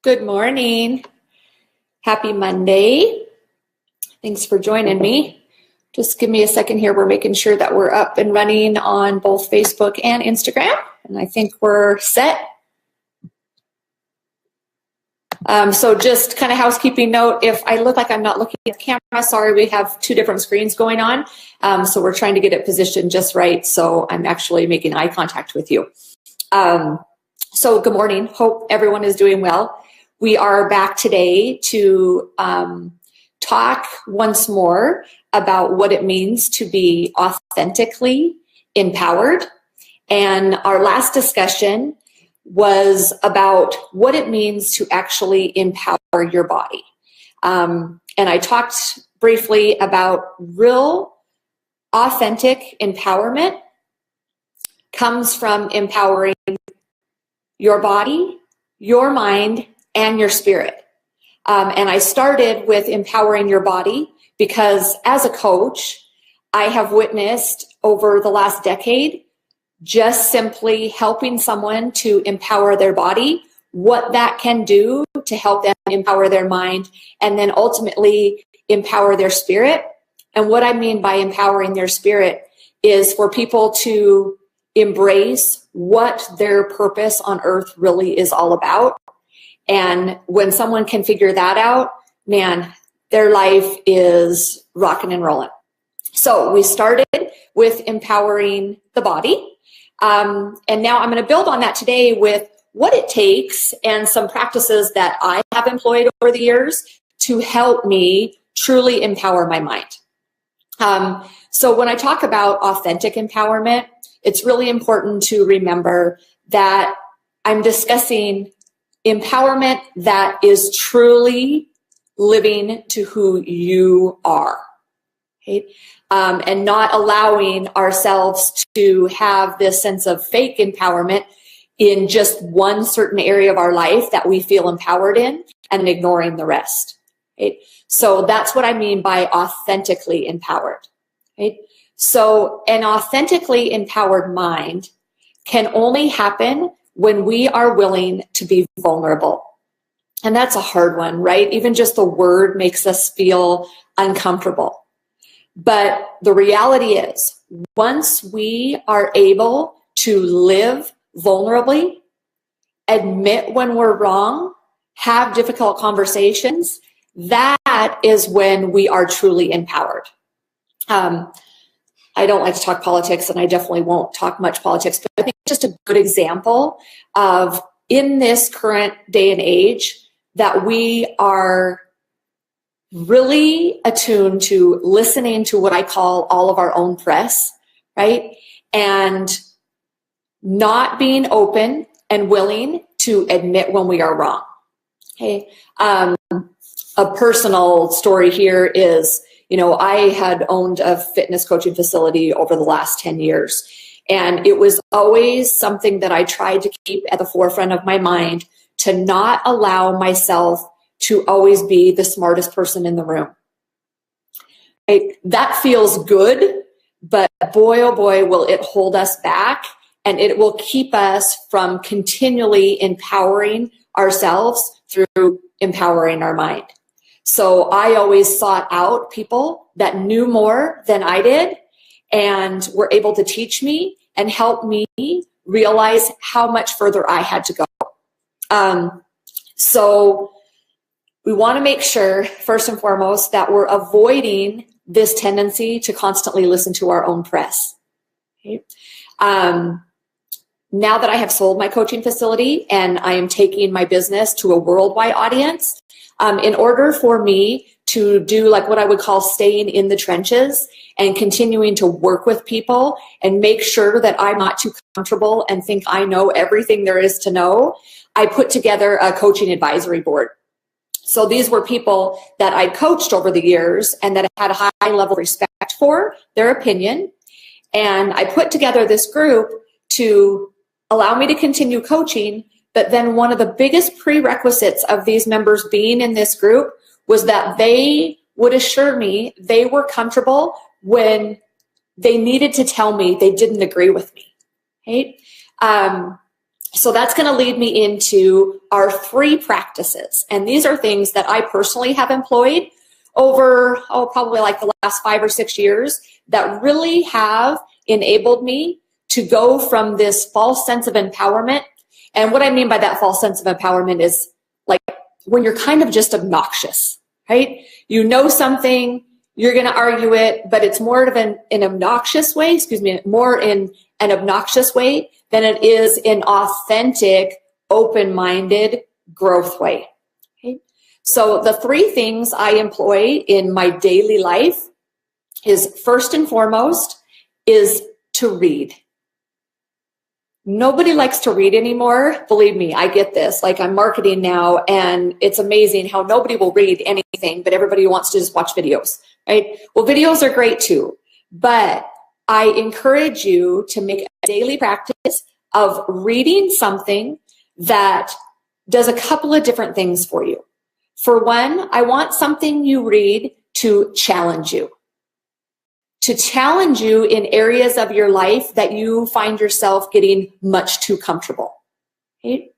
Good morning. Happy Monday. Thanks for joining me. Just give me a second here. We're making sure that we're up and running on both Facebook and Instagram. And I think we're set. So just kind of housekeeping note, if I look like I'm not looking at the camera, sorry, we have two different screens going on. So we're trying to get it positioned just right. So I'm actually making eye contact with you. So good morning. Hope everyone is doing well. We are back today to talk once more about what it means to be authentically empowered. And our last discussion was about what it means to actually empower your body. And I talked briefly about real authentic empowerment comes from empowering your body, your mind, and your spirit. And I started with empowering your body because as a coach, I have witnessed over the last decade just simply helping someone to empower their body, what that can do to help them empower their mind, and then ultimately empower their spirit. And what I mean by empowering their spirit is for people to embrace what their purpose on earth really is all about. And when someone can figure that out, man, their life is rocking and rolling. So we started with empowering the body. And now I'm going to build on that today with what it takes and some practices that I have employed over the years to help me truly empower my mind. So when I talk about authentic empowerment, it's really important to remember that I'm discussing empowerment that is truly living to who you are, okay? And not allowing ourselves to have this sense of fake empowerment in just one certain area of our life that we feel empowered in and ignoring the rest, right? So that's what I mean by authentically empowered, right? So an authentically empowered mind can only happen when we are willing to be vulnerable. And that's a hard one, right? Even just the word makes us feel uncomfortable. But the reality is, once we are able to live vulnerably, admit when we're wrong, have difficult conversations, that is when we are truly empowered. I don't like to talk politics, and I definitely won't talk much politics, but I think just a good example of in this current day and age that we are really attuned to listening to what I call all of our own press, right? And not being open and willing to admit when we are wrong. Okay. A personal story here is, I had owned a fitness coaching facility over the last 10 years. And it was always something that I tried to keep at the forefront of my mind to not allow myself to always be the smartest person in the room. That feels good, but boy, oh boy, will it hold us back, and it will keep us from continually empowering ourselves through empowering our mind. So I always sought out people that knew more than I did and were able to teach me and help me realize how much further I had to go. So we want to make sure, first and foremost, that we're avoiding this tendency to constantly listen to our own press. Okay? Now that I have sold my coaching facility and I am taking my business to a worldwide audience, in order for me to do like what I would call staying in the trenches and continuing to work with people and make sure that I'm not too comfortable and think I know everything there is to know, I put together a coaching advisory board. So these were people that I'd coached over the years and that I had a high level of respect for their opinion. And I put together this group to allow me to continue coaching. But then one of the biggest prerequisites of these members being in this group was that they would assure me they were comfortable when they needed to tell me they didn't agree with me. Right? So that's going to lead me into our 3 practices. And these are things that I personally have employed over, probably like the last 5 or 6 years that really have enabled me to go from this false sense of empowerment. And what I mean by that false sense of empowerment is like when you're kind of just obnoxious, right? You know something, you're going to argue it, but it's more of an obnoxious way, more in an obnoxious way than it is an authentic, open-minded growth way. Okay? So the 3 things I employ in my daily life is, first and foremost, is to read. Nobody likes to read anymore. Believe me, I get this. Like, I'm marketing now, and it's amazing how nobody will read anything, but everybody wants to just watch videos, right? Well, videos are great too, but I encourage you to make a daily practice of reading something that does a couple of different things for you. For one, I want something you read to challenge you. To challenge you in areas of your life that you find yourself getting much too comfortable. Okay?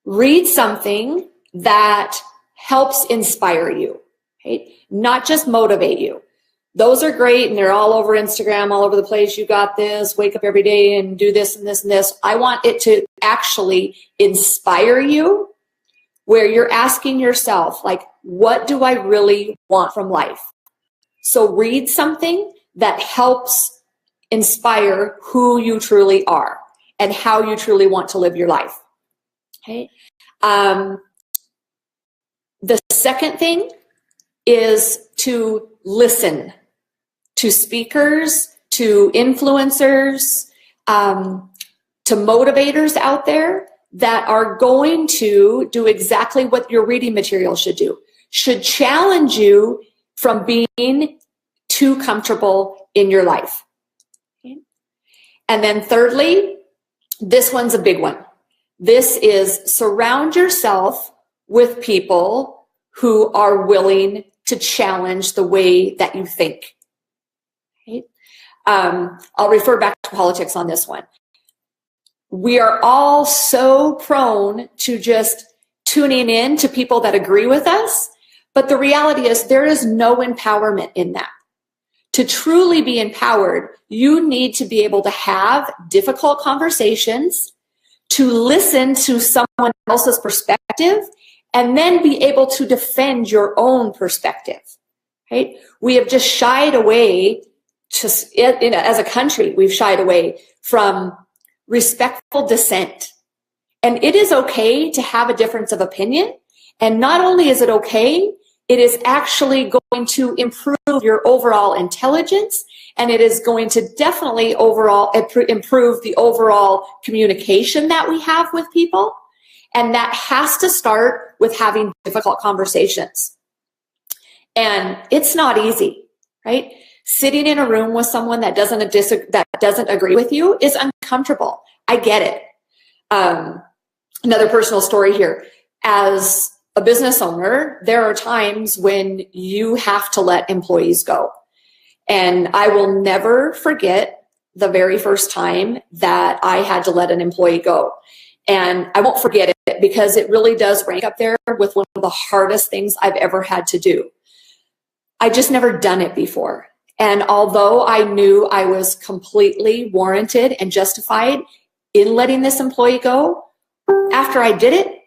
Read something that helps inspire you, okay? Not just motivate you. Those are great, and they're all over Instagram, all over the place. You got this, wake up every day and do this and this and this. I want it to actually inspire you, where you're asking yourself, like, what do I really want from life? So read something that helps inspire who you truly are and how you truly want to live your life. Okay. The second thing is to listen to speakers, to influencers, to motivators out there that are going to do exactly what your reading material should do, should challenge you from being too comfortable in your life. Okay. And then thirdly, this one's a big one. This is surround yourself with people who are willing to challenge the way that you think. Okay. I'll refer back to politics on this one. We are all so prone to just tuning in to people that agree with us, but the reality is there is no empowerment in that. To truly be empowered, you need to be able to have difficult conversations, to listen to someone else's perspective, and then be able to defend your own perspective. Right? We have just shied away, as a country, we've shied away from respectful dissent. And it is okay to have a difference of opinion. And not only is it okay, it is actually going to improve your overall intelligence, and it is going to definitely overall improve the overall communication that we have with people. And that has to start with having difficult conversations. And it's not easy, right? Sitting in a room with someone that doesn't agree with you is uncomfortable. I get it. Another personal story here. As a business owner, there are times when you have to let employees go. And I will never forget the very first time that I had to let an employee go. And I won't forget it because it really does rank up there with one of the hardest things I've ever had to do. I just never done it before. And although I knew I was completely warranted and justified in letting this employee go, after I did it,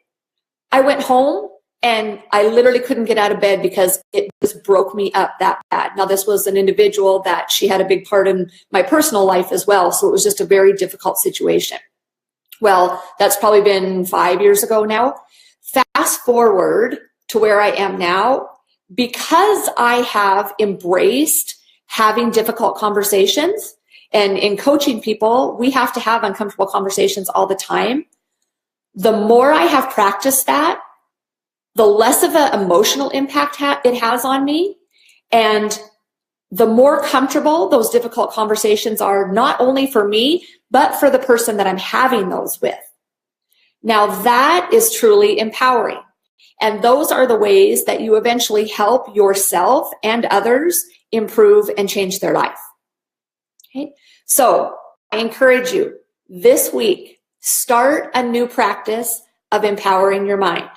I went home and I literally couldn't get out of bed because it just broke me up that bad. Now, this was an individual that she had a big part in my personal life as well. So it was just a very difficult situation. Well, that's probably been 5 years ago now. Fast forward to where I am now, because I have embraced having difficult conversations, and in coaching people, we have to have uncomfortable conversations all the time. The more I have practiced that, the less of an emotional impact it has on me, and the more comfortable those difficult conversations are, not only for me, but for the person that I'm having those with. Now that is truly empowering. And those are the ways that you eventually help yourself and others improve and change their life. Okay? So I encourage you this week Start a new practice of empowering your mind.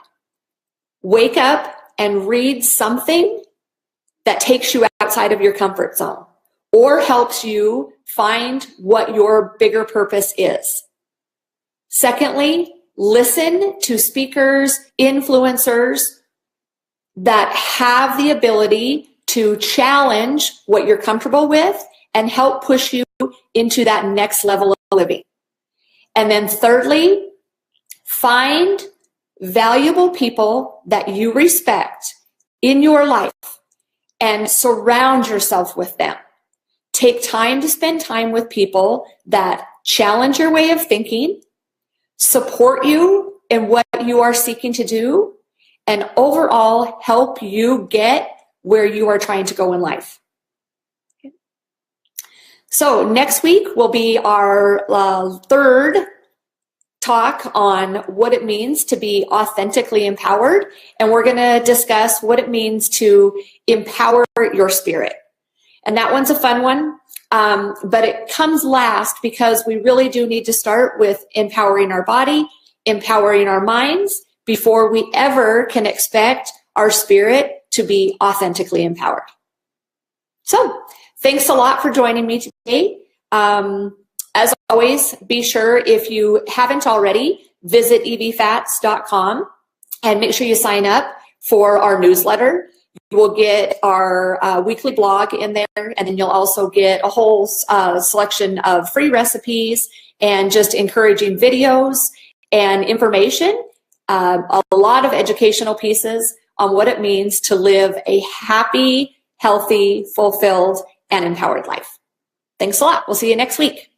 Wake up and read something that takes you outside of your comfort zone or helps you find what your bigger purpose is. Secondly, listen to speakers, influencers that have the ability to challenge what you're comfortable with and help push you into that next level of living. And then thirdly, find valuable people that you respect in your life and surround yourself with them. Take time to spend time with people that challenge your way of thinking, support you in what you are seeking to do, and overall help you get where you are trying to go in life. So next week will be our third talk on what it means to be authentically empowered. And we're going to discuss what it means to empower your spirit. And that one's a fun one, but it comes last because we really do need to start with empowering our body, empowering our minds, before we ever can expect our spirit to be authentically empowered. So thanks a lot for joining me today. As always, be sure, if you haven't already, visit evfats.com and make sure you sign up for our newsletter. You will get our weekly blog in there, and then you'll also get a whole selection of free recipes and just encouraging videos and information, a lot of educational pieces on what it means to live a happy, healthy, fulfilled, and empowered life. Thanks a lot. We'll see you next week.